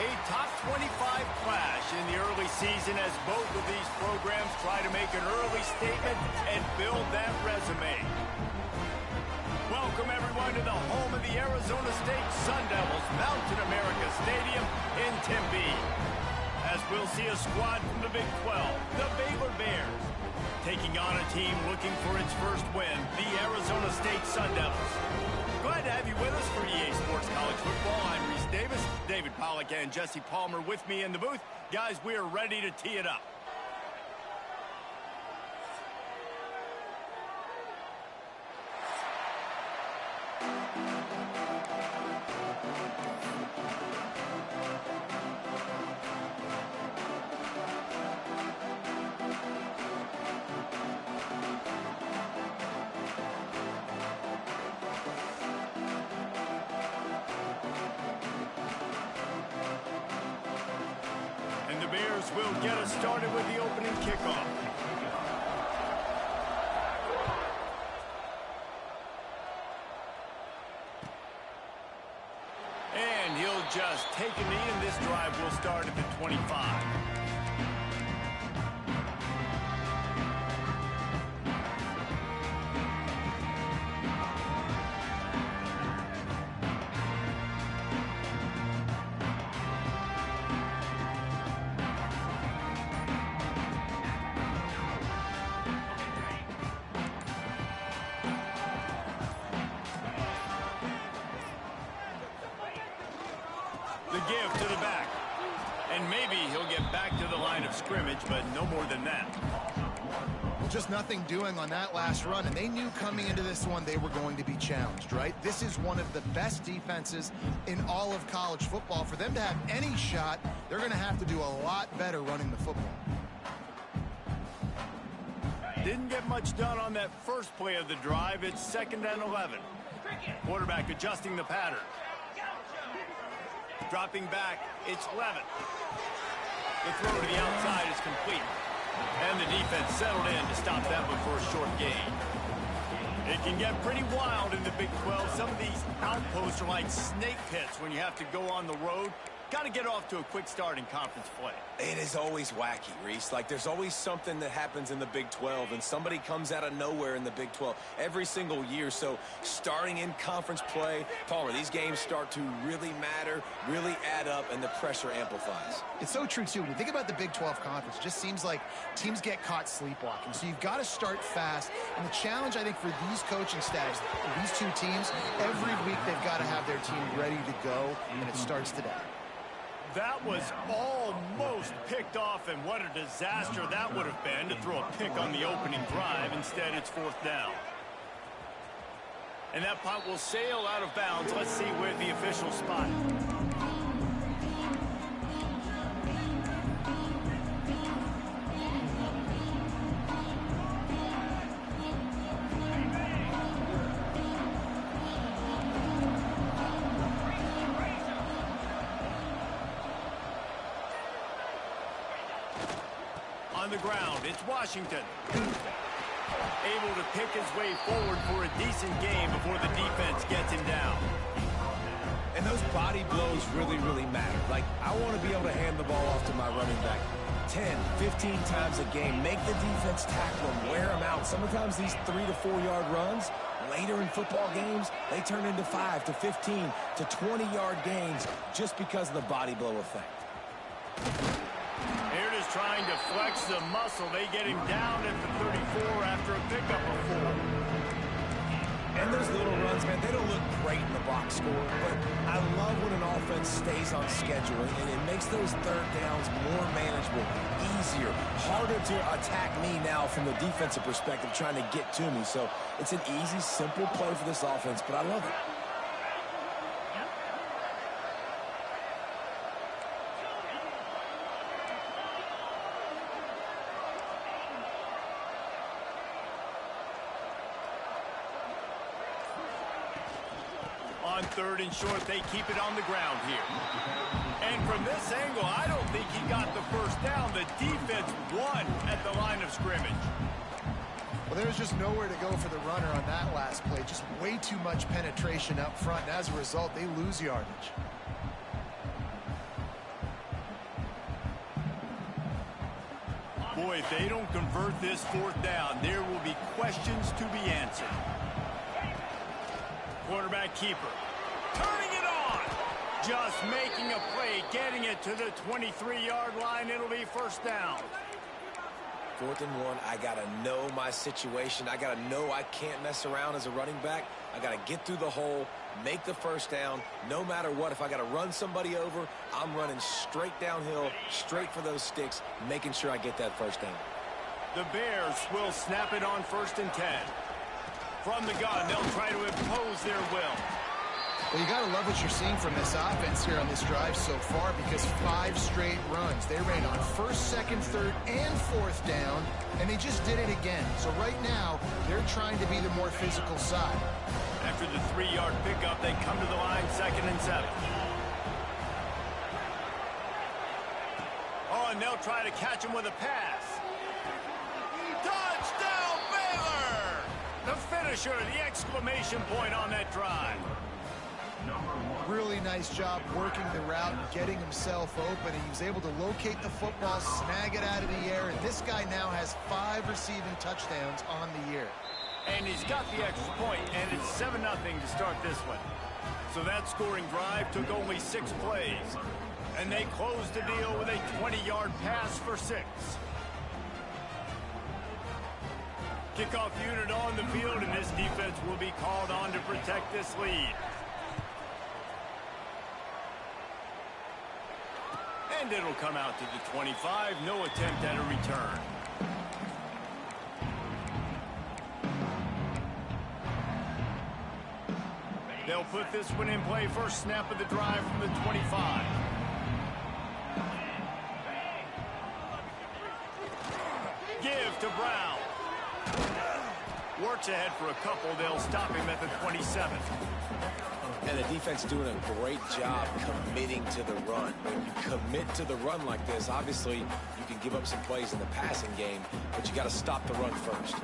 A top 25 clash in the early season as both of these programs try to make an early statement and build that resume. Welcome, everyone, to the home of the Arizona State Sun Devils, Mountain America Stadium in Tempe. As we'll see a squad from the Big 12, the Baylor Bears, taking on a team looking for its first win, the Arizona State Sun Devils. Glad to have you with us for EA Sports College Football. I'm Reese Davis, David Pollack and Jesse Palmer with me in the booth. Guys, we are ready to tee it up. Will get us started with the opening kickoff. And he'll just take a knee, and this drive will start at the 25. The give to the back. And maybe he'll get back to the line of scrimmage, but no more than that. Well, just nothing doing on that last run, and they knew coming into this one they were going to be challenged, right? This is one of the best defenses in all of college football. For them to have any shot, they're going to have to do a lot better running the football. Didn't get much done on that first play of the drive. It's 2nd and 11. Quarterback adjusting the pattern. Dropping back, it's Levin. The throw to the outside is complete. And the defense settled in to stop that one for a short gain. It can get pretty wild in the Big 12. Some of these outposts are like snake pits when you have to go on the road. Got to get off to a quick start in conference play. It is always wacky, Reese. Like, there's always something that happens in the Big 12, and somebody comes out of nowhere in the Big 12 every single year. So, starting in conference play, Palmer, these games start to really matter, really add up, and the pressure amplifies. It's so true, too. When you think about the Big 12 conference, it just seems like teams get caught sleepwalking. So, you've got to start fast. And the challenge, I think, for these coaching staffs, these two teams, every week they've got to have their team ready to go, and it starts today. That was almost picked off, and what a disaster that would have been to throw a pick on the opening drive. Instead, it's 4th down. And that punt will sail out of bounds. Let's see where the official spot. On the ground, it's Washington. Able to pick his way forward for a decent game before the defense gets him down. And those body blows really, really matter. Like, I want to be able to hand the ball off to my running back 10, 15 times a game. Make the defense tackle them, wear them out. Sometimes these 3 to 4 yard runs, later in football games, they turn into 5 to 15 to 20 yard gains just because of the body blow effect. Here it is, trying to flex the muscle. They get him down at the 34 after a pickup of 4. And those little runs, man, they don't look great in the box score, but I love when an offense stays on schedule, and it makes those third downs more manageable, easier, harder to attack me now from the defensive perspective trying to get to me. So it's an easy, simple play for this offense, but I love it. On 3rd and short, they keep it on the ground here. And from this angle, I don't think he got the first down. The defense won at the line of scrimmage. Well, there was just nowhere to go for the runner on that last play. Just way too much penetration up front. And as a result, they lose yardage. if they don't convert this fourth down, there will be questions to be answered. Quarterback keeper. Turning it on. Just making a play, getting it to the 23-yard line. It'll be first down. 4th and 1, I got to know my situation. I got to know I can't mess around as a running back. I got to get through the hole, make the first down, no matter what. If I got to run somebody over, I'm running straight downhill, straight for those sticks, making sure I get that first down. The Bears will snap it on 1st and 10. From the gun, they'll try to impose their will. Well, you got to love what you're seeing from this offense here on this drive so far, because 5 straight runs. They ran on 1st, 2nd, 3rd, and 4th down, and they just did it again. So right now, they're trying to be the more physical side. After the 3-yard pickup, they come to the line 2nd and 7. Oh, and they'll try to catch him with a pass. Touchdown, Baylor! The finisher, the exclamation point on that drive. Really nice job working the route and getting himself open. And he was able to locate the football, snag it out of the air, and this guy now has 5 receiving touchdowns on the year. And he's got the extra point, and it's 7-0 to start this one. So that scoring drive took only 6 plays. And they closed the deal with a 20-yard pass for 6. Kickoff unit on the field, and this defense will be called on to protect this lead. And it'll come out to the 25. No attempt at a return. They'll put this one in play. First snap of the drive from the 25. Give to Brown. Works ahead for a couple. They'll stop him at the 27. And the defense doing a great job committing to the run. When you commit to the run like this, obviously you can give up some plays in the passing game, but you got to stop the run first.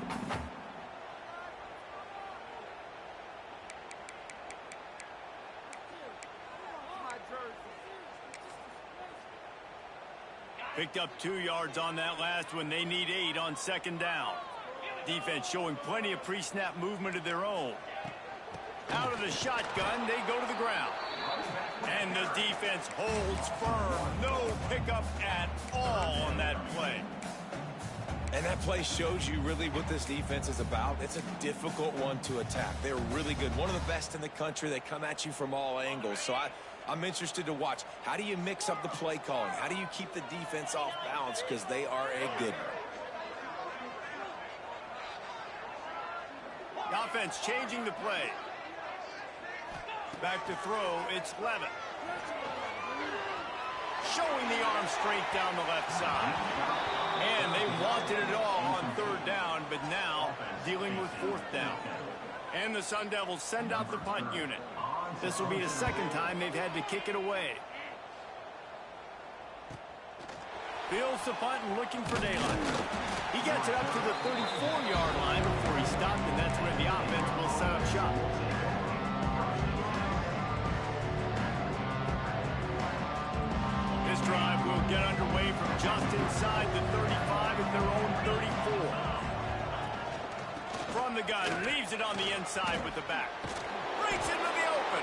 Picked up 2 yards on that last one. They need 8 on 2nd down. Defense showing plenty of pre-snap movement of their own. Out of the shotgun, they go to the ground. And the defense holds firm. No pickup at all on that play. And that play shows you really what this defense is about. It's a difficult one to attack. They're really good. One of the best in the country. They come at you from all angles. So I'm interested to watch. How do you mix up the play calling? How do you keep the defense off balance? Because they are a good one. The offense changing the play. Back to throw, it's Levitt. Showing the arm straight down the left side. And they wanted it all on 3rd down, but now dealing with 4th down. And the Sun Devils send out the punt unit. This will be the 2nd time they've had to kick it away. Fields the punt and looking for daylight. He gets it up to the 34-yard line before he stopped, and that's where the offense will set up shop. This drive will get underway from just inside the 35 at their own 34. From the gun, leaves it on the inside with the back. Breaks into the open.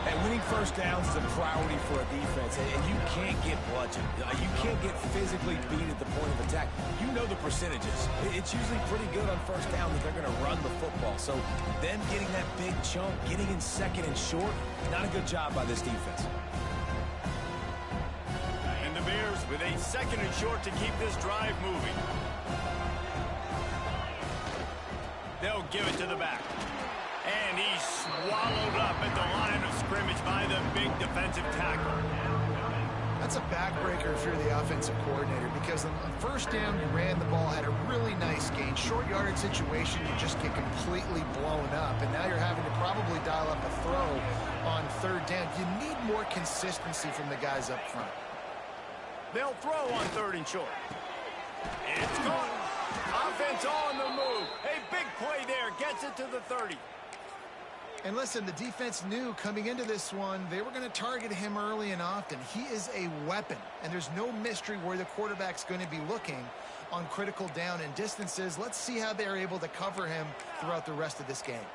And winning first downs is a priority for a defense, and you can't get bludgeoned. You can't get physically beat at the point of attack. You know the percentages. It's usually pretty good on first down that they're going to run the football. So them getting that big chunk, getting in 2nd and short, not a good job by this defense. And the Bears with a 2nd and short to keep this drive moving. They'll give it to the back. And he's swallowed up at the line of scrimmage by the big defensive tackle. That's a backbreaker if you're the offensive coordinator, because on 1st down, you ran the ball, had a really nice gain. Short yardage situation, you just get completely blown up. And now you're having to probably dial up a throw on 3rd down. You need more consistency from the guys up front. They'll throw on 3rd and short. It's gone. Offense on the move. A big play there. Gets it to the 30. And listen, the defense knew coming into this one, they were going to target him early and often. He is a weapon, and there's no mystery where the quarterback's going to be looking on critical down and distances. Let's see how they're able to cover him throughout the rest of this game.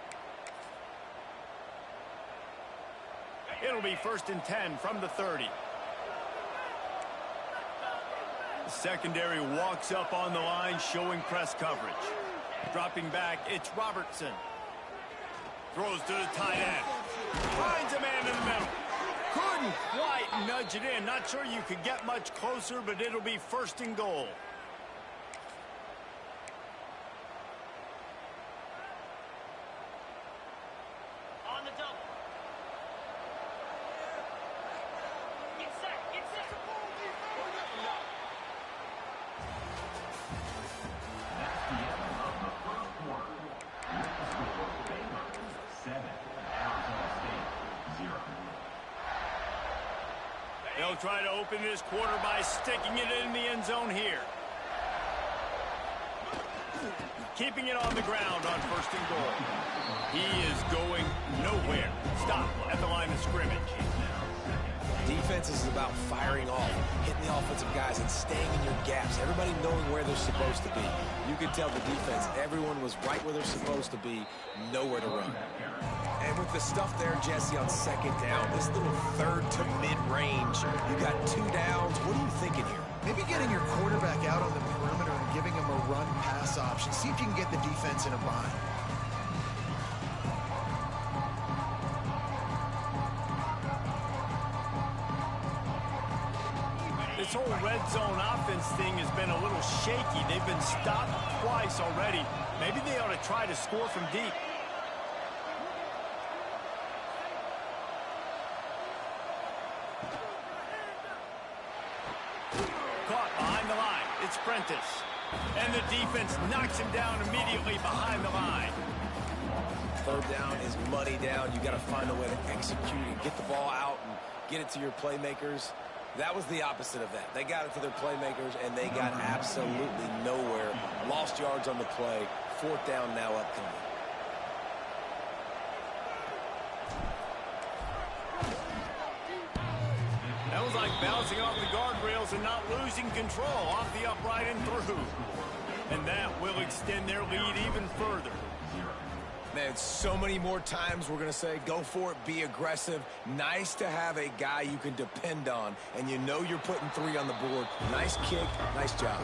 It'll be 1st and 10 from the 30. The secondary walks up on the line, showing press coverage. Dropping back, it's Robertson. Throws to the tight end. Finds a man in the middle. Couldn't quite nudge it in. Not sure you could get much closer, but it'll be 1st and goal. On the double. Get set. Get set. That's the end of the first quarter. Baylor 7, Arizona State 0. They'll try to open this quarter by sticking it in the end zone here. Keeping it on the ground on 1st and goal. He is going nowhere. Stop at the line of scrimmage. Defense is about firing off, hitting the offensive guys, and staying in your gaps. Everybody knowing where they're supposed to be. You could tell the defense, everyone was right where they're supposed to be, nowhere to run. And with the stuff there, Jesse, on 2nd down, this little 3rd to mid-range, you got 2 downs. What are you thinking here? Maybe getting your quarterback out on the perimeter and giving him a run-pass option. See if you can get the defense in a bind. This whole red zone offense thing has been a little shaky. They've been stopped twice already. Maybe they ought to try to score from deep. Caught behind the line. It's Prentice. And the defense knocks him down immediately behind the line. 3rd down is money down. You got to find a way to execute and get the ball out and get it to your playmakers. That was the opposite of that. They got it to their playmakers, and they got absolutely nowhere. Lost yards on the play. 4th down now upcoming. That was like bouncing off the guardrails and not losing control off the upright and through. And that will extend their lead even further. Man, so many more times we're going to say, go for it, be aggressive. Nice to have a guy you can depend on, and you know you're putting 3 on the board. Nice kick, nice job.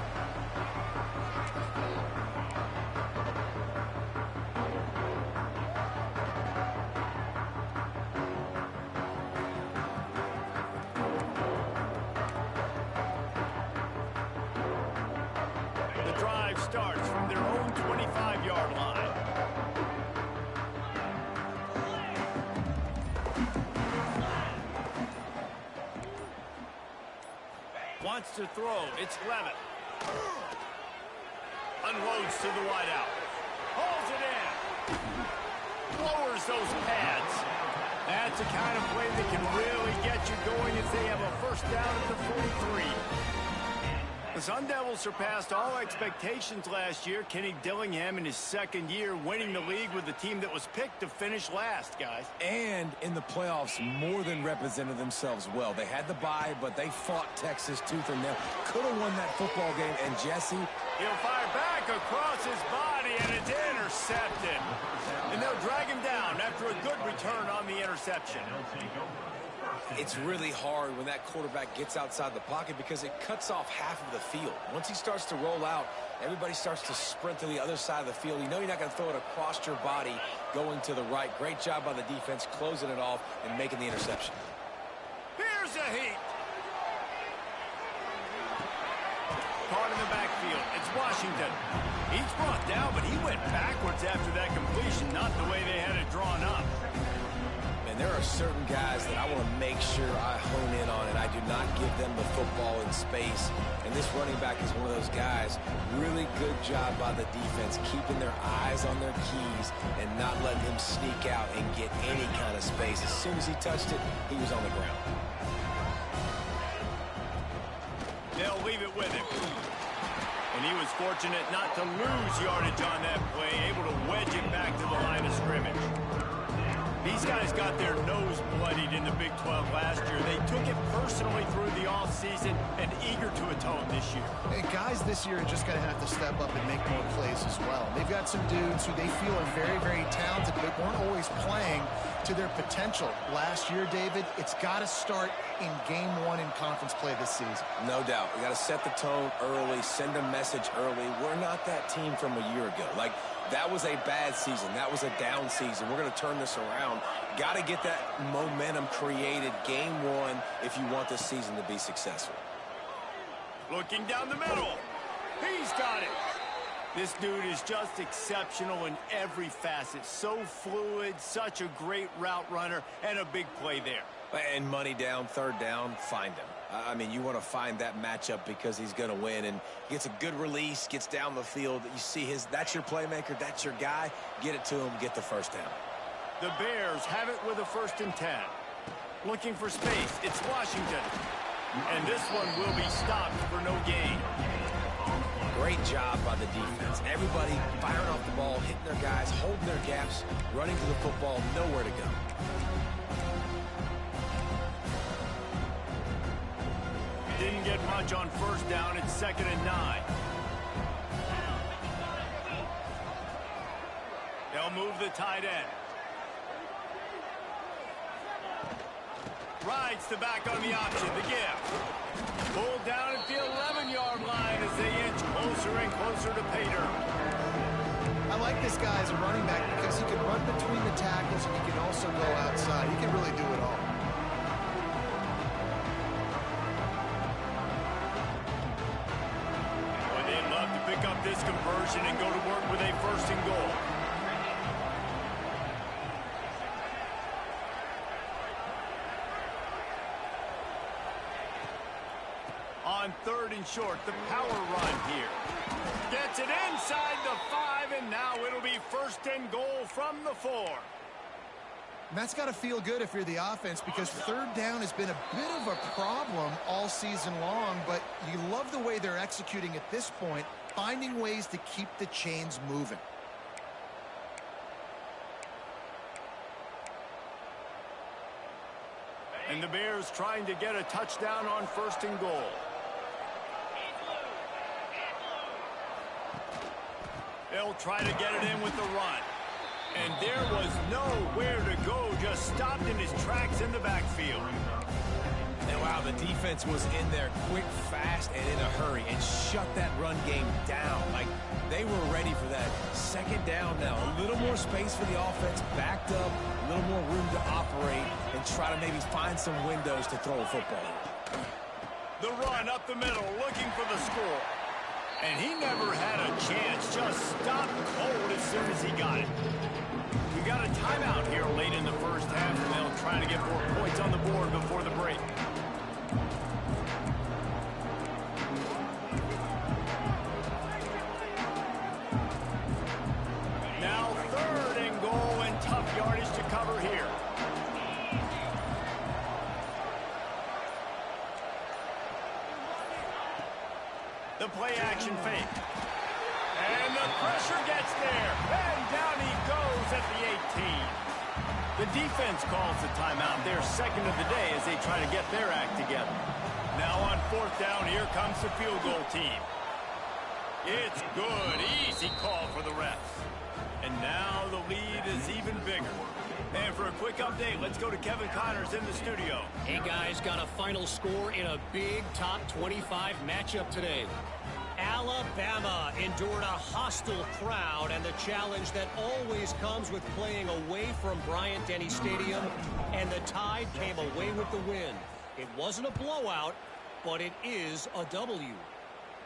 The drive starts from their own 25-yard line. Wants to throw. It's Levitt. Unloads to the wideout. Holds it in. Lowers those pads. That's the kind of play that can really get you going if they have a 1st down at the 43. The Sun Devils surpassed all expectations last year. Kenny Dillingham in his 2nd year winning the league with the team that was picked to finish last, guys. And in the playoffs, more than represented themselves well. They had the bye, but they fought Texas tooth and nail. Could have won that football game, and Jesse... He'll fire back across his body, and it's intercepted. And they'll drag him down after a good return on the interception. It's really hard when that quarterback gets outside the pocket because it cuts off half of the field. Once he starts to roll out, everybody starts to sprint to the other side of the field. You know you're not going to throw it across your body going to the right. Great job by the defense closing it off and making the interception. Here's a heat. Caught in the backfield. It's Washington. He's brought down, but he went backwards after that completion, not the way they had it drawn up. And there are certain guys that I want to make sure I hone in on, and I do not give them the football in space. And this running back is one of those guys. Really good job by the defense, keeping their eyes on their keys and not letting him sneak out and get any kind of space. As soon as he touched it, he was on the ground. They'll leave it with him. And he was fortunate not to lose yardage on that play, able to wedge it back to the line of scrimmage. These guys got their nose bloodied in the Big 12 last year. They took it personally through the offseason and eager to atone this year. Hey, guys this year are just going to have to step up and make more plays as well. They've got some dudes who they feel are very, very talented, but weren't always playing to their potential. Last year, David, it's got to start in Game 1 in conference play this season. No doubt. We got to set the tone early, send a message early. We're not that team from a year ago. Like, that was a bad season. That was a down season. We're going to turn this around. Got to get that momentum created Game 1 if you want this season to be successful. Looking down the middle. He's got it. This dude is just exceptional in every facet. So fluid, such a great route runner, and a big play there. And money down, third down, find him. I mean, you want to find that matchup because he's going to win, and gets a good release, gets down the field. You see that's your playmaker, that's your guy. Get it to him, get the first down. The Bears have it with a 1st and 10. Looking for space, it's Washington. And this one will be stopped for no gain. Great job by the defense. Everybody firing off the ball, hitting their guys, holding their gaps, running to the football, nowhere to go. Didn't get much on 1st down. It's 2nd and 9. They'll move the tight end. Rides the back on the option. The give. Pulled down at the 11-yard line as they inch closer and closer to pay dirt. I like this guy as a running back because he can run between the tackles and he can also go outside. He can really do it all. Pick up this conversion and go to work with a 1st and goal. On 3rd and short, the power run here. Gets it inside the 5, and now it'll be 1st and goal from the 4. And that's got to feel good if you're the offense because 3rd down has been a bit of a problem all season long, but you love the way they're executing at this point, finding ways to keep the chains moving. And the Bears trying to get a touchdown on 1st and goal. They'll try to get it in with the run. And there was nowhere to go, just stopped in his tracks in the backfield. And wow, the defense was in there quick, fast, and in a hurry and shut that run game down. Like, they were ready for that 2nd down now. A little more space for the offense, backed up, a little more room to operate and try to maybe find some windows to throw a football. The run up the middle, looking for the score. And he never had a chance, just stopped cold as soon as he got it. We got a timeout here late in the 1st half, and they'll try to get more points on the board before the break. Now 3rd and goal, and tough yardage to cover here. The play action fake. And the pressure gets there. And down he goes at the 18. The defense calls the timeout. Their 2nd of the day as they try to get their act together. Now on 4th down, here comes the field goal team. It's good. Easy call for the refs. And now the lead is even bigger. And for a quick update, let's go to Kevin Connors in the studio. Hey, guys, got a final score in a big top 25 matchup today. Alabama endured a hostile crowd and the challenge that always comes with playing away from Bryant-Denny Stadium, and the Tide came away with the win. It wasn't a blowout, but it is a W.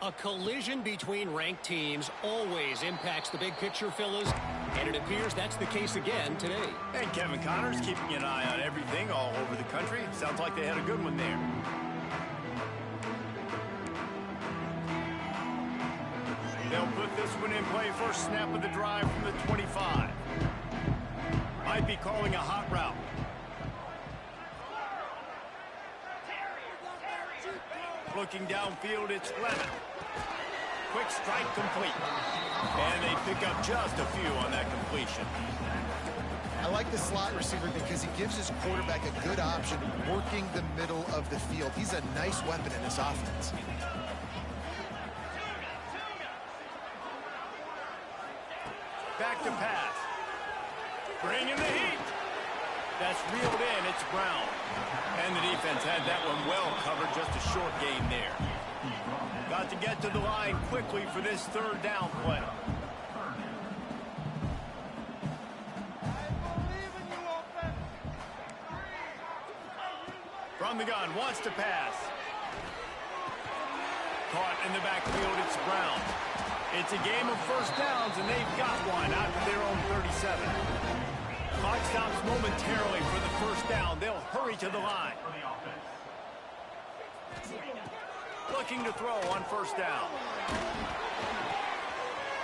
A collision between ranked teams always impacts the big picture, fellas, and it appears that's the case again today. And Kevin Connors keeping an eye on everything all over the country. Sounds like they had a good one there. They'll put this one in play. First snap of the drive from the 25. Might be calling a hot route. Looking downfield, it's Lemon. Quick strike complete. And they pick up just a few on that completion. I like the slot receiver because he gives his quarterback a good option working the middle of the field. He's a nice weapon in this offense. Back to pass. Bring in the heat. That's reeled in. It's Brown. And the defense had that one well covered. Just a short gain there. Got to get to the line quickly for this third down play. From the gun, wants to pass. Caught in the backfield, it's Brown. It's a game of first downs, and they've got one out to their own 37. Clock stops momentarily for the first down. They'll hurry to the line. Looking to throw on first down.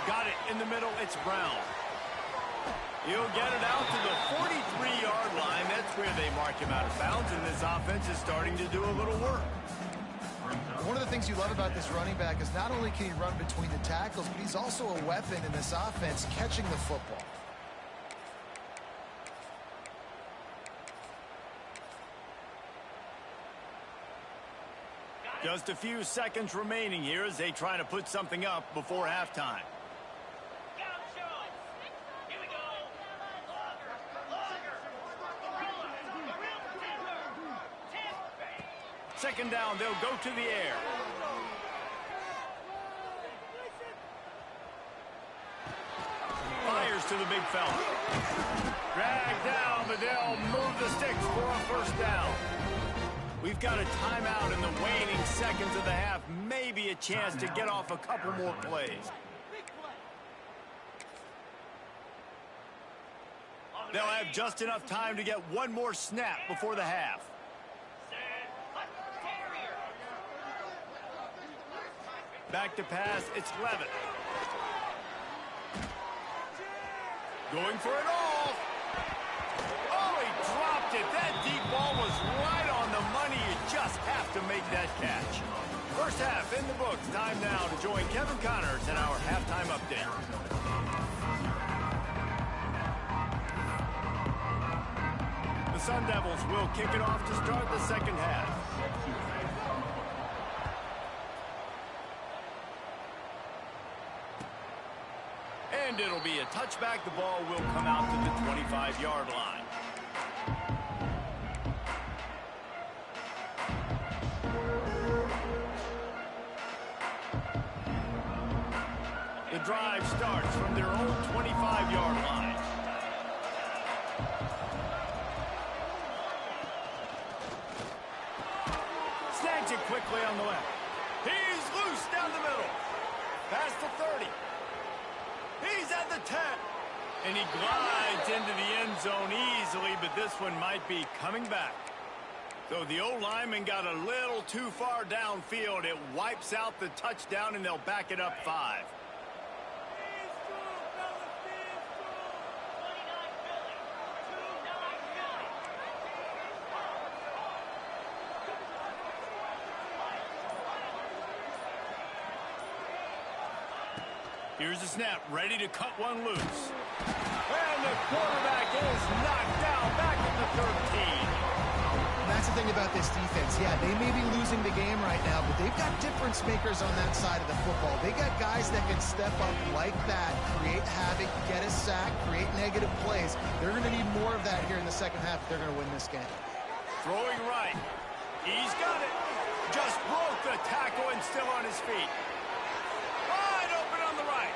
Got it in the middle, it's Brown. He'll get it out to the 43-yard line. That's where they mark him out of bounds, and this offense is starting to do a little work. One of the things you love about this running back is not only can he run between the tackles, but he's also a weapon in this offense catching the football. Just a few seconds remaining here as they try to put something up before halftime. Second down, they'll go to the air. Fires to the big fella. Dragged down, but they'll move the sticks for a first down. We've got a timeout in the waning seconds of the half. Maybe a chance to get off a couple more plays. They'll have just enough time to get one more snap before the half. Back to pass, it's Levitt. Going for it all. Oh, he dropped it. That deep ball was right on the money. You just have to make that catch. First half in the books. Time now to join Kevin Connors in our halftime update. The Sun Devils will kick it off to start the second half. And it'll be a touchback. The ball will come out to the 25-yard line. The drive starts from their own 25-yard line. Snags it quickly on the left. He's loose down the middle. Past the 30. He's at the 10. And he glides into the end zone easily, but this one might be coming back. So the O-lineman got a little too far downfield. It wipes out the touchdown, and they'll back it up 5. Here's the snap, ready to cut one loose. And the quarterback is knocked down back at the 13. And that's the thing about this defense. Yeah, they may be losing the game right now, but they've got difference makers on that side of the football. They got guys that can step up like that, create havoc, get a sack, create negative plays. They're going to need more of that here in the second half if they're going to win this game. Throwing right. He's got it. Just broke the tackle and still on his feet. Wide open on the right.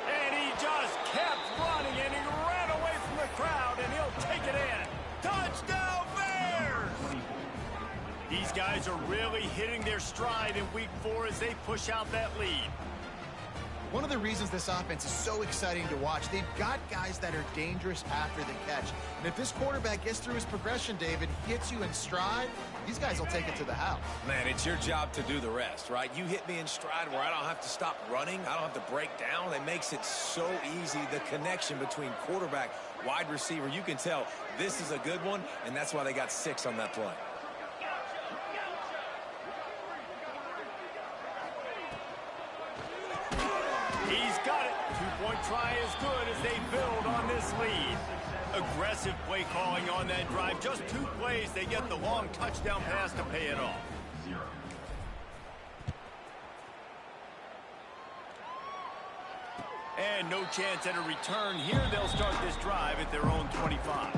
And he just kept running, and he ran away from the crowd, and he'll take it in. Touchdown, Bears! These guys are really hitting their stride in week 4 as they push out that lead. One of the reasons this offense is so exciting to watch, they've got guys that are dangerous after the catch. And if this quarterback gets through his progression, David, gets you in stride, these guys will take it to the house. Man, it's your job to do the rest, right? You hit me in stride where I don't have to stop running. I don't have to break down. It makes it so easy, the connection between quarterback, wide receiver. You can tell this is a good one, and that's why they got 6 on that play. He's He's got it. Two-point try is good as they build on this lead. Aggressive play calling on that drive. Just 2 plays, they get the long touchdown pass to pay it off. And no chance at a return here. They'll start this drive at their own 25.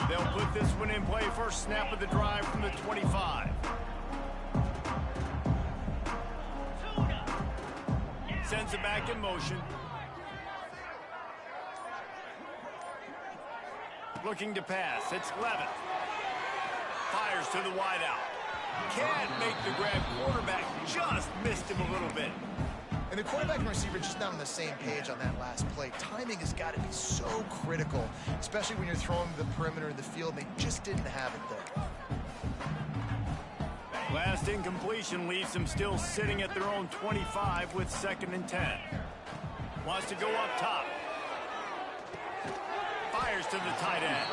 They'll put this one in play. First snap of the drive from the 25. Sends it back in motion. Looking to pass. It's Levitt. Fires to the wideout. Can't make the grab. Quarterback just missed him a little bit. And the quarterback and receiver just not on the same page on that last play. Timing has got to be so critical, especially when you're throwing to the perimeter of the field. They just didn't have it there. Last incompletion leaves them still sitting at their own 25 with 2nd and 10. Wants to go up top. Fires to the tight end.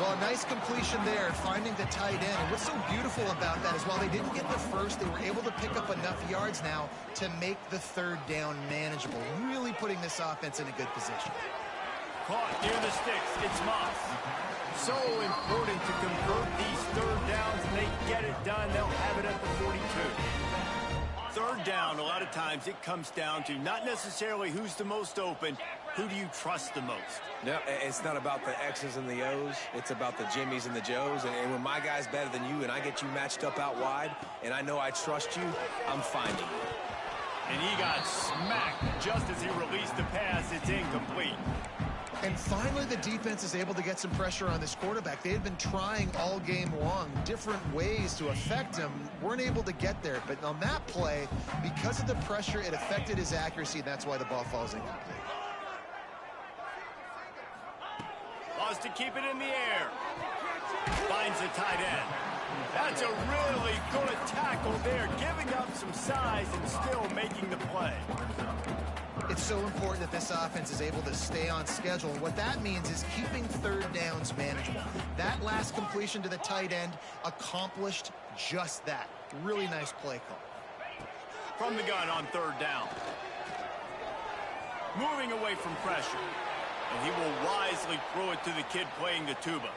Well, a nice completion there, finding the tight end. And what's so beautiful about that is while they didn't get the first, they were able to pick up enough yards now to make the 3rd down manageable, really putting this offense in a good position. Caught near the sticks. It's Moss. So important to convert these 3rd downs, and they get it done. They'll have it at the 42. 3rd down, a lot of times it comes down to not necessarily who's the most open, who do you trust the most? No, it's not about the X's and the O's. It's about the Jimmies and the Joes. And when my guy's better than you and I get you matched up out wide and I know I trust you, I'm finding you. And he got smacked just as he released the pass. It's incomplete. And finally, the defense is able to get some pressure on this quarterback. They had been trying all game long different ways to affect him. Weren't able to get there. But on that play, because of the pressure, it affected his accuracy. That's why the ball falls incomplete. Wants to keep it in the air. Finds the tight end. That's a really good tackle there, giving up some size and still making the play. It's so important that this offense is able to stay on schedule. And what that means is keeping 3rd downs manageable. That last completion to the tight end accomplished just that. Really nice play call. From the gun on 3rd down. Moving away from pressure. And he will wisely throw it to the kid playing the tuba.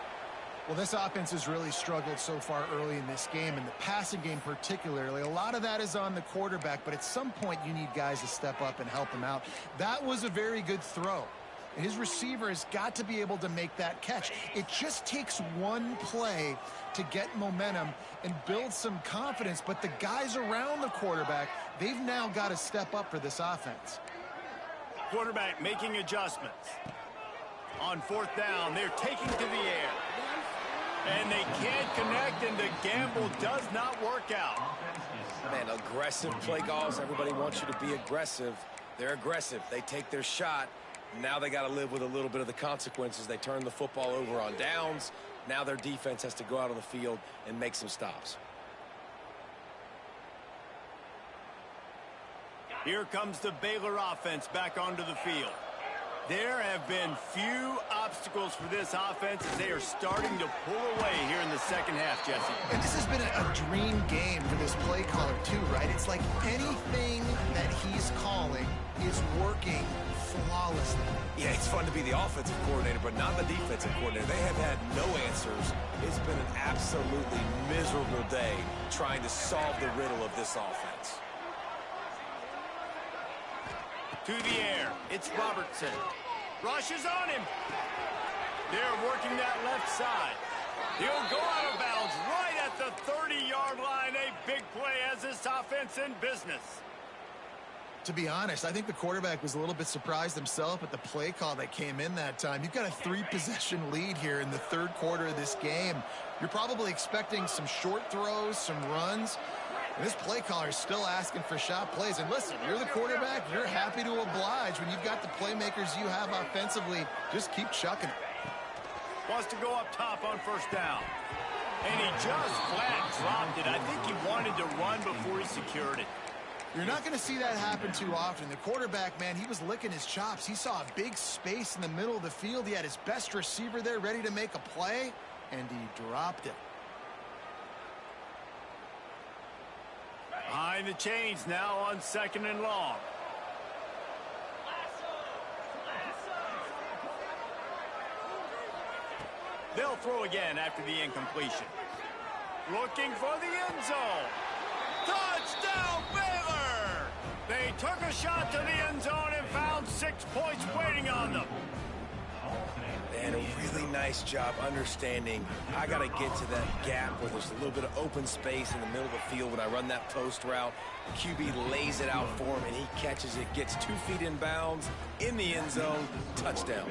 Well, this offense has really struggled so far early in this game, and the passing game particularly. A lot of that is on the quarterback, but at some point you need guys to step up and help him out. That was a very good throw. His receiver has got to be able to make that catch. It just takes one play to get momentum and build some confidence, but the guys around the quarterback, they've now got to step up for this offense. Quarterback making adjustments. On 4th down, they're taking to the air. And they can't connect, and the gamble does not work out. Man, aggressive play calls. Everybody wants you to be aggressive. They're aggressive. They take their shot. Now they got to live with a little bit of the consequences. They turn the football over on downs. Now their defense has to go out on the field and make some stops. Here comes the Baylor offense back onto the field. There have been few obstacles for this offense as they are starting to pull away here in the 2nd half, Jesse. And this has been a dream game for this play caller too, right? It's like anything that he's calling is working flawlessly. Yeah, it's fun to be the offensive coordinator, but not the defensive coordinator. They have had no answers. It's been an absolutely miserable day trying to solve the riddle of this offense. To the air, it's Robertson. Rushes on him. They're working that left side. He'll go out of bounds right at the 30-yard line. A big play as this offense in business. To be honest, I think the quarterback was a little bit surprised himself at the play call that came in that time. You've got a 3-possession lead here in the 3rd quarter of this game. You're probably expecting some short throws, some runs. And this play caller is still asking for shot plays. And listen, you're the quarterback. You're happy to oblige when you've got the playmakers you have offensively. Just keep chucking it. Wants to go up top on 1st down. And he just flat dropped it. I think he wanted to run before he secured it. You're not going to see that happen too often. The quarterback, man, he was licking his chops. He saw a big space in the middle of the field. He had his best receiver there ready to make a play, and he dropped it. Trying the chains now on 2nd and long. They'll throw again after the incompletion. Looking for the end zone. Touchdown, Baylor! They took a shot to the end zone and found 6 points waiting on them. And a really nice job understanding I got to get to that gap where there's a little bit of open space in the middle of the field when I run that post route. The QB lays it out for him, and he catches it, gets 2 feet in bounds, in the end zone, touchdown.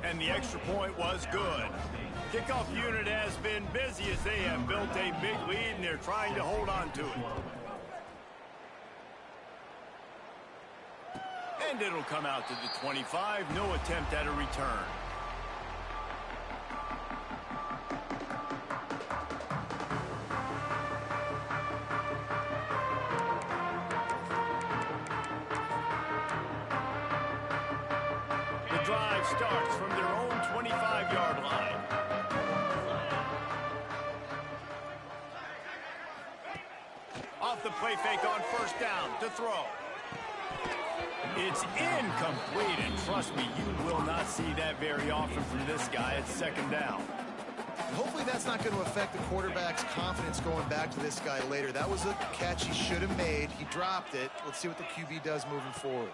And the extra point was good. Kickoff unit has been busy as they have built a big lead, and they're trying to hold on to it. And it'll come out to the 25. No attempt at a return. The drive starts from their own 25-yard line. Off the play fake on 1st down to throw. It's incomplete, and trust me, you will not see that very often from this guy at 2nd down. Hopefully that's not going to affect the quarterback's confidence going back to this guy later. That was a catch he should have made. He dropped it. Let's see what the QB does moving forward.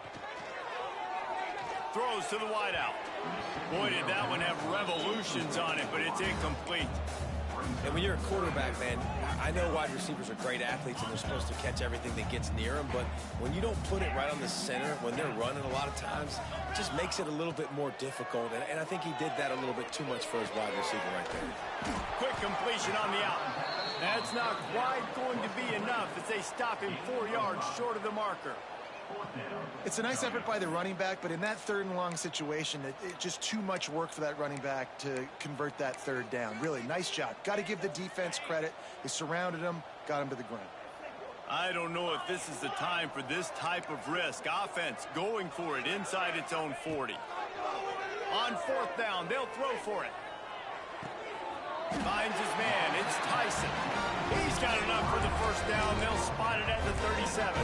Throws to the wideout. Boy, did that one have revolutions on it, but it's incomplete. And when you're a quarterback, man, I know wide receivers are great athletes and they're supposed to catch everything that gets near them, but when you don't put it right on the center, when they're running a lot of times, it just makes it a little bit more difficult. And I think he did that a little bit too much for his wide receiver right there. Quick completion on the out. That's not quite going to be enough as they stop him 4 yards short of the marker. It's a nice effort by the running back, but in that 3rd and long situation, it's just too much work for that running back to convert that 3rd down. Really, nice job. Got to give the defense credit. They surrounded him, got him to the ground. I don't know if this is the time for this type of risk. Offense going for it inside its own 40. On 4th down, they'll throw for it. Finds his man. It's Tyson. He's got enough for the 1st down. They'll spot it at the 37.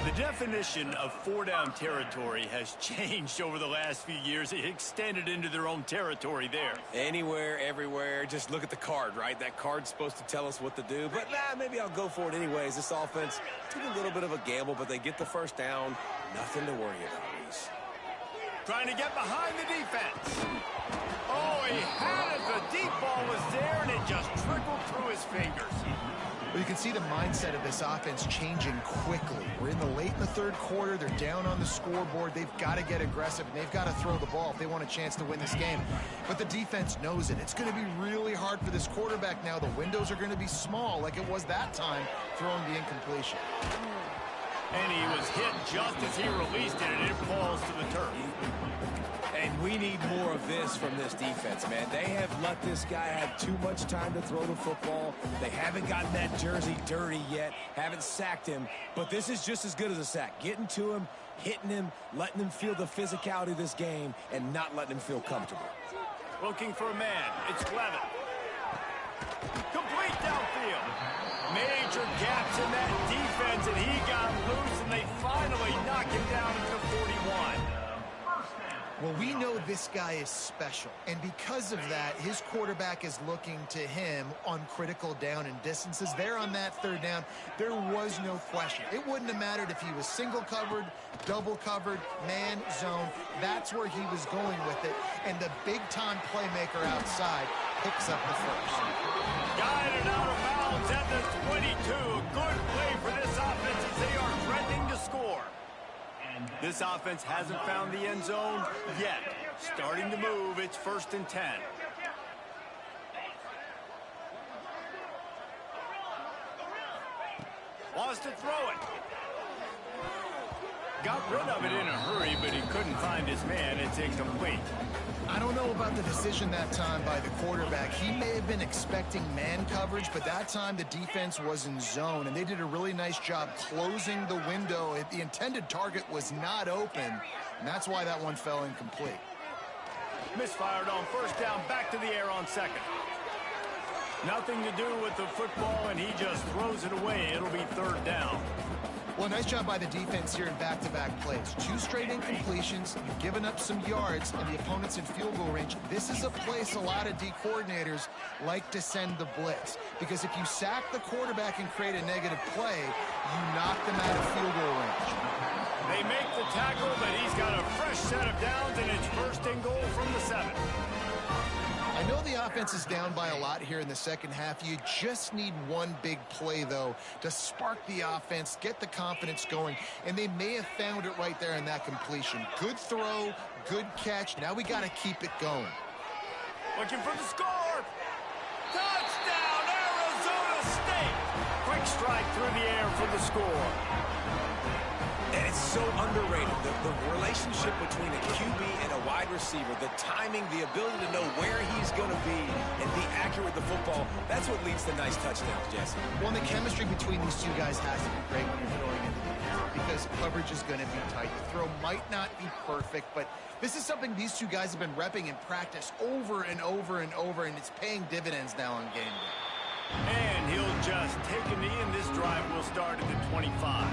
The definition of 4-down territory has changed over the last few years. It extended into their own territory there. Anywhere, everywhere. Just look at the card, right? That card's supposed to tell us what to do. But maybe I'll go for it anyways. This offense took a little bit of a gamble, but they get the 1st down. Nothing to worry about, Reese. Trying to get behind the defense. Oh, he had it. The deep ball was there, and it just trickled through his fingers. Well, you can see the mindset of this offense changing quickly. We're in the 3rd quarter. They're down on the scoreboard. They've got to get aggressive, and they've got to throw the ball if they want a chance to win this game. But the defense knows it. It's going to be really hard for this quarterback now. The windows are going to be small like it was that time throwing the incompletion. And he was hit just as he released it, and it falls to the turf. And we need more of this from this defense, man. They have let this guy have too much time to throw the football. They haven't gotten that jersey dirty yet, haven't sacked him. But this is just as good as a sack. Getting to him, hitting him, letting him feel the physicality of this game, and not letting him feel comfortable. Looking for a man. It's Clevin. Complete downfield. Major gaps in that defense, and he got loose, and they finally knock him down at the 41. Well, we know this guy is special, and because of that, his quarterback is looking to him on critical down and distances. There on that 3rd down, there was no question. It wouldn't have mattered if he was single covered, double covered, man, zone. That's where he was going with it, and the big-time playmaker outside picks up the 1st. Guided out of bounds at the 22. A good play for this offense as they are threatening to score. This offense hasn't found the end zone yet. Starting to move, it's 1st and 10. Wants to throw it. Got rid of it in a hurry, but he couldn't find his man. It's incomplete. I don't know about the decision that time by the quarterback. He may have been expecting man coverage, but that time the defense was in zone, and they did a really nice job closing the window. The intended target was not open, and that's why that one fell incomplete. Misfired on 1st down, back to the air on 2nd. Nothing to do with the football, and he just throws it away. It'll be third down. Well, nice job by the defense here in back-to-back plays. 2 straight incompletions, you've given up some yards, and the opponent's in field goal range. This is a place a lot of D coordinators like to send the blitz, because if you sack the quarterback and create a negative play, you knock them out of field goal range. They make the tackle, but he's got a fresh set of downs, and it's first and goal from the 7. I know the offense is down by a lot here in the second half. You just need one big play, though, to spark the offense, get the confidence going, and they may have found it right there in that completion. Good throw, good catch. Now we got to keep it going. Looking for the score. Touchdown, Arizona State. Quick strike through the air for the score. And it's so underrated, the relationship between a QB and a wide receiver, the timing, the ability to know where he's going to be and be accurate with the football, that's what leads to nice touchdowns, Jesse. Well, the chemistry between these two guys has to be great when you're throwing into the air, because coverage is going to be tight. The throw might not be perfect, but this is something these two guys have been repping in practice over and over and over, and it's paying dividends now on game day. And he'll just take a knee, and this drive will start at the 25.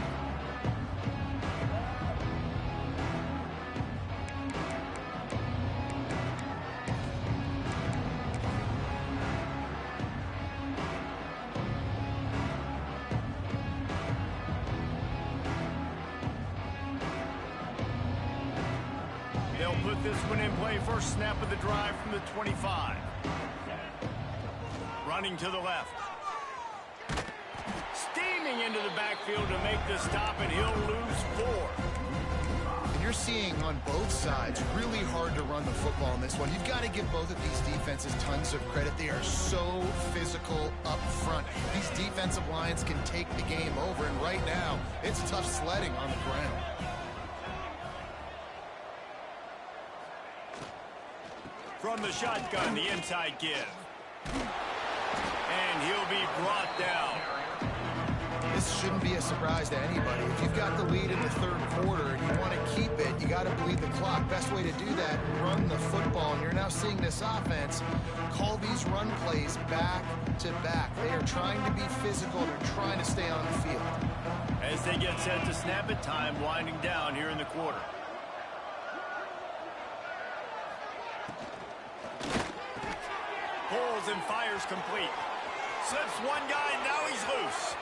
They'll put this one in play. First snap of the drive from the 25. Running to the left. Steaming into the backfield to make the stop, and he'll lose 4. And you're seeing on both sides, really hard to run the football in this one. You've got to give both of these defenses tons of credit. They are so physical up front. These defensive lines can take the game over, and right now, it's tough sledding on the ground. From the shotgun, the inside give. And he'll be brought down. This shouldn't be a surprise to anybody. If you've got the lead in the third quarter and you want to keep it, you got to bleed the clock. Best way to do that, run the football. And you're now seeing this offense call these run plays back to back. They are trying to be physical. They're trying to stay on the field. As they get set to snap it, time winding down here in the quarter. Pulls and fires complete. Slips one guy, now he's loose.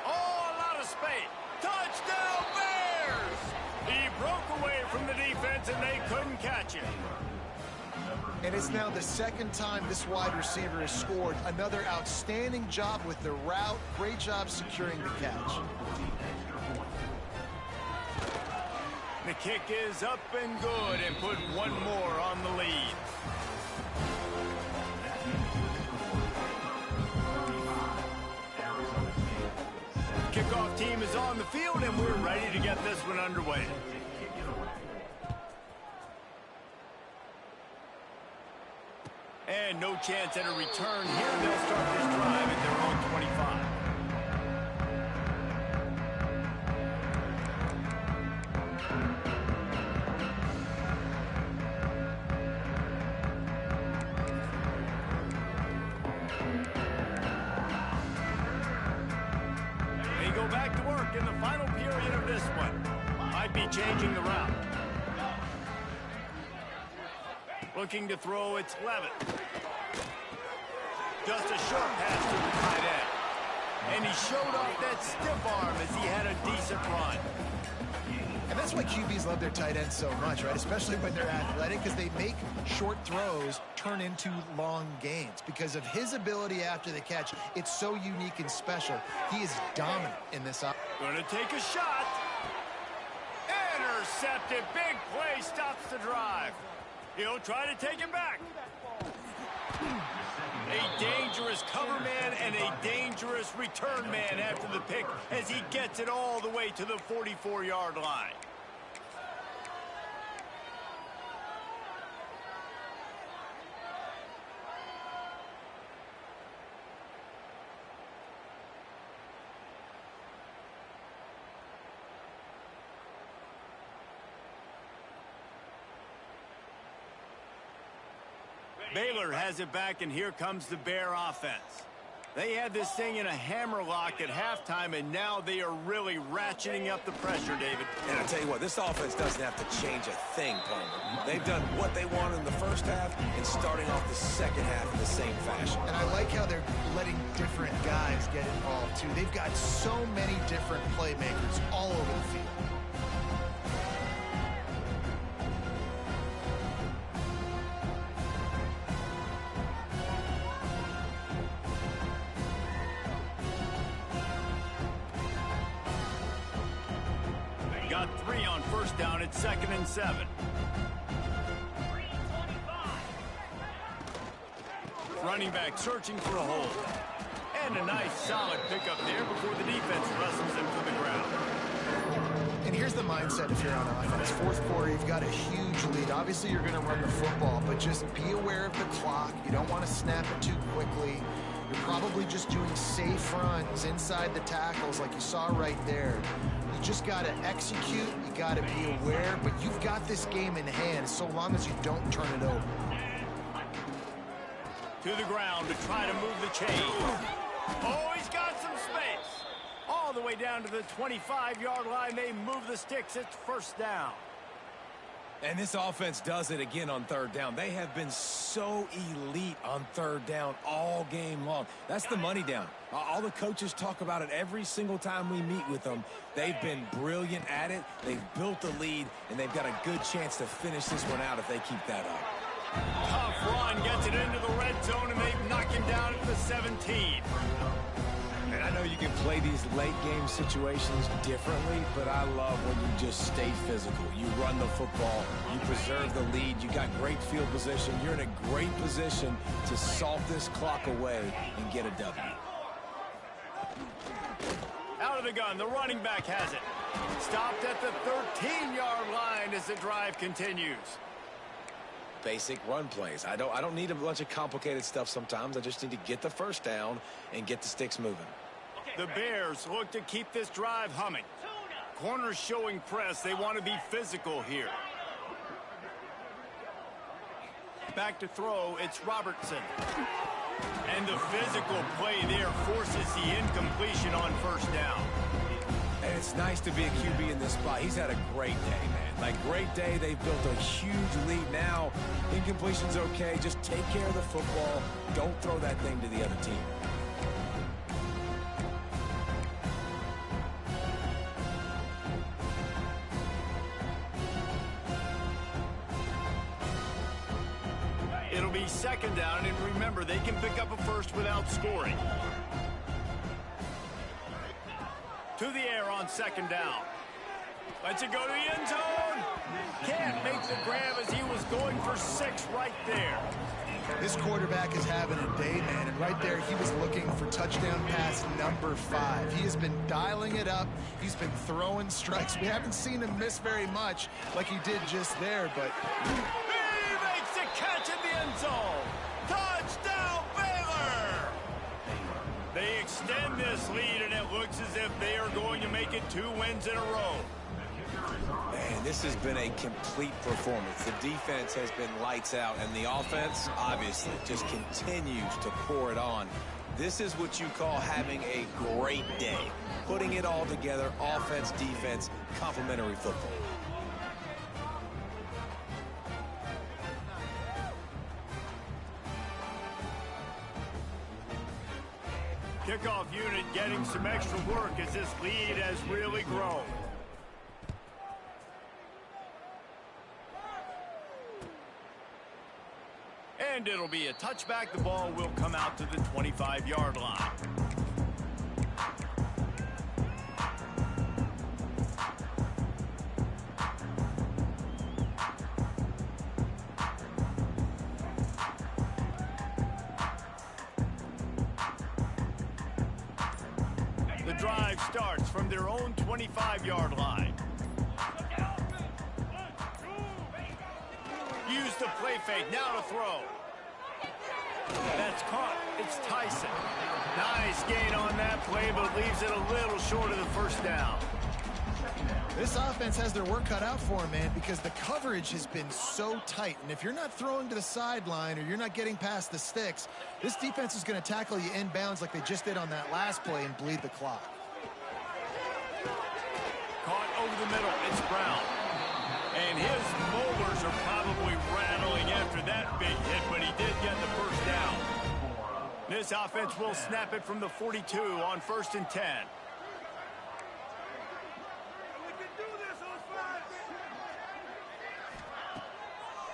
Oh, a lot of space. Touchdown, Bears! He broke away from the defense, and they couldn't catch him. And it's now the second time this wide receiver has scored. Another outstanding job with the route. Great job securing the catch. The kick is up and good, and put one more on the lead. Kickoff team is on the field, and we're ready to get this one underway. And no chance at a return here. They'll start this drive at their own 25. They go back to work in the final period of this one. Might be changing the route. Looking to throw, it's Levitt. Just a short pass to the tight end. And he showed off that stiff arm as he had a decent run. And that's why QBs love their tight ends so much, right? Especially when they're athletic, because they make short throws turn into long gains. Because of his ability after the catch, it's so unique and special. He is dominant in this. Gonna take a shot. Intercepted. Big play stops the drive. He'll try to take it back. A dangerous cover man and a dangerous return man after the pick as he gets it all the way to the 44-yard line. Baylor has it back, and here comes the Bear offense. They had this thing in a hammerlock at halftime, and now they are really ratcheting up the pressure, David. And I tell you what, this offense doesn't have to change a thing, Palmer. They've done what they wanted in the first half and starting off the second half in the same fashion. And I like how they're letting different guys get involved, too. They've got so many different playmakers all over the field. Got 3 on first down at 2nd and 7. Running back searching for a hole. And a nice solid pickup there before the defense wrestles him to the ground. And here's the mindset if you're on offense. Fourth quarter, you've got a huge lead. Obviously, you're going to run the football, but just be aware of the clock. You don't want to snap it too quickly. You're probably just doing safe runs inside the tackles like you saw right there. You just got to execute. You got to be aware, but you've got this game in hand so long as you don't turn it over. To the ground to try to move the chain. Oh, he's got some space. All the way down to the 25-yard line. They move the sticks. It's first down. And this offense does it again on third down. They have been so elite on third down all game long. That's the money down. All the coaches talk about it every single time we meet with them. They've been brilliant at it. They've built the lead, and they've got a good chance to finish this one out if they keep that up. Tough run, gets it into the red zone, and they knock him down at the 17. And I know you can play these late game situations differently, but I love when you just stay physical. You run the football, you preserve the lead, you got great field position. You're in a great position to salt this clock away and get a W. Out of the gun, the running back has it. Stopped at the 13-yard line as the drive continues. Basic run plays. I don't need a bunch of complicated stuff sometimes. I just need to get the first down and get the sticks moving. The Bears look to keep this drive humming. Corners showing press. They want to be physical here. Back to throw. It's Robertson. And the physical play there forces the incompletion on first down. And it's nice to be a QB in this spot. He's had a great day, man. Like, great day. They've built a huge lead now. Incompletion's okay. Just take care of the football. Don't throw that thing to the other team. It'll be second down, and remember, they can pick up a first without scoring. To the air on second down. Lets it go to the end zone. Can't make the grab as he was going for 6 right there. This quarterback is having a day, man, and right there he was looking for touchdown pass number 5. He has been dialing it up. He's been throwing strikes. We haven't seen him miss very much like he did just there, but He makes the catch in the end zone. Touchdown, Baylor! They extend this lead, and it looks as if they are going to make it 2 wins in a row. Man, this has been a complete performance. The defense has been lights out, and the offense, obviously, just continues to pour it on. This is what you call having a great day. Putting it all together, offense, defense, complementary football. Kickoff unit getting some extra work as this lead has really grown. And it'll be a touchback. The ball will come out to the 25-yard line. The drive starts from their own 25-yard line. Use the play fake, now to throw. That's caught. It's Tyson. Nice gain on that play, but leaves it a little short of the first down. This offense has their work cut out for them, man, because the coverage has been so tight. And if you're not throwing to the sideline or you're not getting past the sticks, this defense is going to tackle you inbounds like they just did on that last play and bleed the clock. Caught over the middle. It's Brown. And his molars are probably rattling after that big hit, but he did get the first down. This offense will snap it from the 42 on 1st and 10.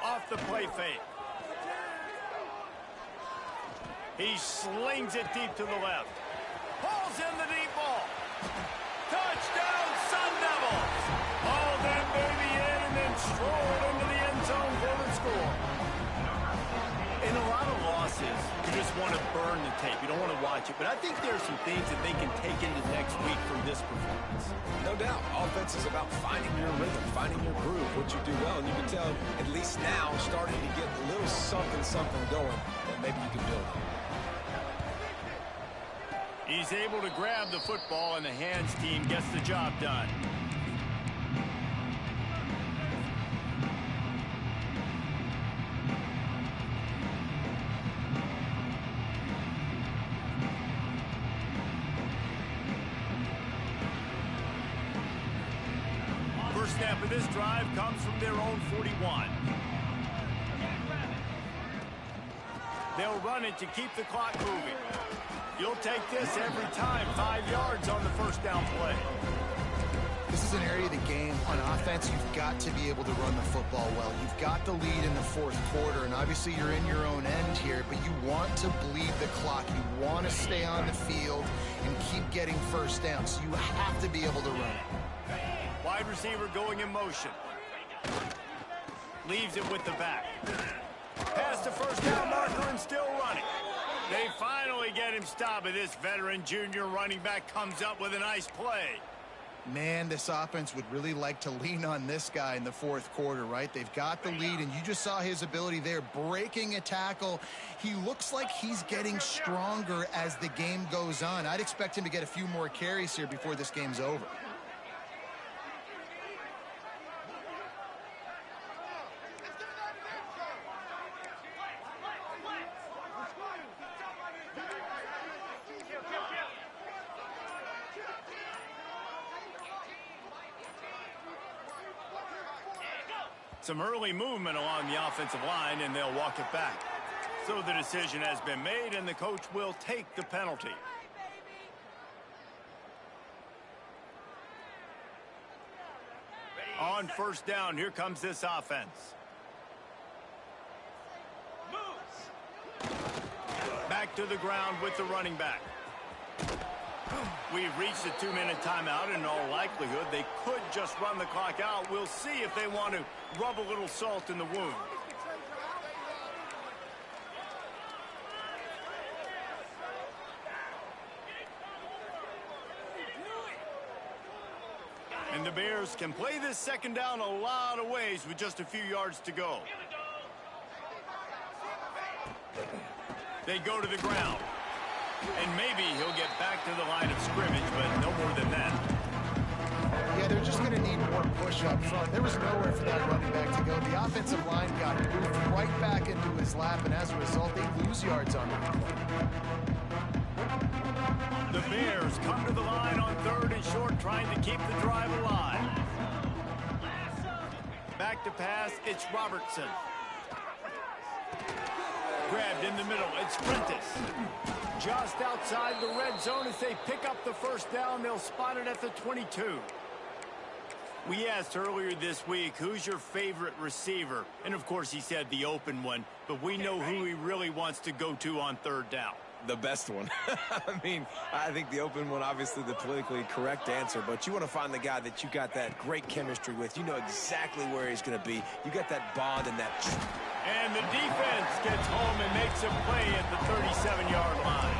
Off the play fake. He slings it deep to the left. Pulls in the deep ball. Touchdown, Sun Devils! Haul that baby in and then stroll into the end zone for the score. In a lot of losses, you just want to burn the tape. You don't want to watch it. But I think there are some things that they can take into next week from this performance. No doubt. Offense is about finding your rhythm, finding your groove, what you do well. And you can tell, at least now, starting to get a little something going that maybe you can build on. He's able to grab the football, and the hands team gets the job done. First snap of this drive comes from their own 41. They'll run it to keep the clock moving. You'll take this every time. 5 yards on the first down play. This is an area of the game on offense you've got to be able to run the football well. You've got the lead in the 4th quarter, and obviously you're in your own end here, but you want to bleed the clock. You want to stay on the field and keep getting first down, so you have to be able to run it. Wide receiver going in motion. Leaves it with the back. Past the first down marker and still running. They finally get him stopped, but this veteran junior running back comes up with a nice play. Man, this offense would really like to lean on this guy in the 4th quarter, right? They've got the lead, and you just saw his ability there, breaking a tackle. He looks like he's getting stronger as the game goes on. I'd expect him to get a few more carries here before this game's over. Some early movement along the offensive line, and they'll walk it back. So the decision has been made, and the coach will take the penalty. On first down, here comes this offense. Back to the ground with the running back. We've reached a 2-minute timeout. In all likelihood, they could just run the clock out. We'll see if they want to rub a little salt in the wound. And the Bears can play this second down a lot of ways with just a few yards to go. They go to the ground. And maybe he'll get back to the line of scrimmage, but no more than that. Yeah, they're just going to need more push up front. There was nowhere for that running back to go. The offensive line got moved right back into his lap, and as a result, they lose yards on him. The Bears come to the line on 3rd and short, trying to keep the drive alive. Back to pass, it's Robertson. Grabbed in the middle, it's Prentice. Just outside the red zone as they pick up the first down. They'll spot it at the 22. We asked earlier this week, who's your favorite receiver? And, of course, he said the open one. But we know who he really wants to go to on 3rd down. The best one. I mean, I think the open one, obviously the politically correct answer, but you want to find the guy that you got that great chemistry with. You know exactly where he's going to be. You got that bond and that... And the defense gets home and makes a play at the 37-yard line.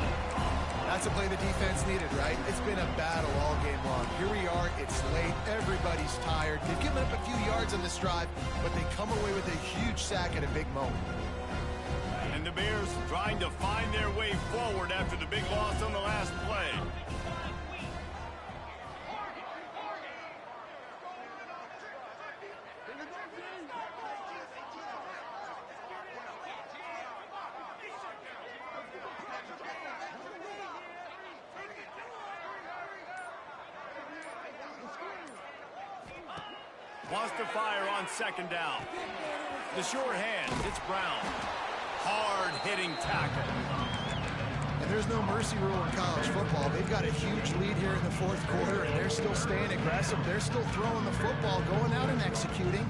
That's a play the defense needed, right? It's been a battle all game long. Here we are. It's late. Everybody's tired. They've given up a few yards on this drive, but they come away with a huge sack at a big moment. And the Bears trying to find their way forward after the big loss on the last play. wants to fire on second down. The short hand, it's Brown. Hard-hitting tackle. And there's no mercy rule in college football. They've got a huge lead here in the fourth quarter, and they're still staying aggressive. They're still throwing the football, going out and executing,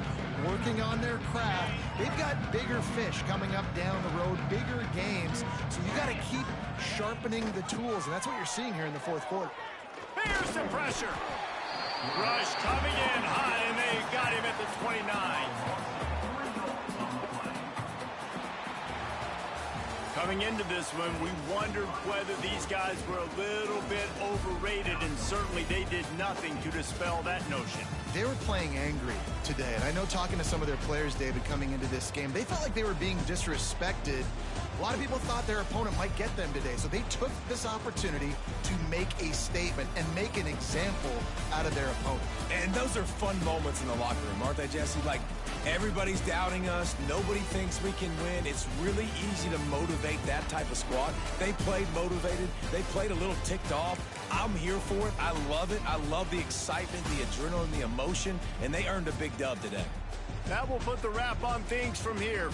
working on their craft. They've got bigger fish coming up down the road, bigger games. So you got to keep sharpening the tools, and that's what you're seeing here in the fourth quarter. Here's the pressure. Rush coming in high, and they got him at the 29. Coming into this one, we wondered whether these guys were a little bit overrated, and certainly they did nothing to dispel that notion. They were playing angry today, and I know talking to some of their players, David, coming into this game, they felt like they were being disrespected. A lot of people thought their opponent might get them today, so they took this opportunity to make a statement and make an example out of their opponent. And those are fun moments in the locker room, aren't they, Jesse? Like, everybody's doubting us. Nobody thinks we can win. It's really easy to motivate that type of squad. They played motivated. They played a little ticked off. I'm here for it. I love it. I love the excitement, the adrenaline, the emotion, and they earned a big dub today. That will put the wrap on things from here.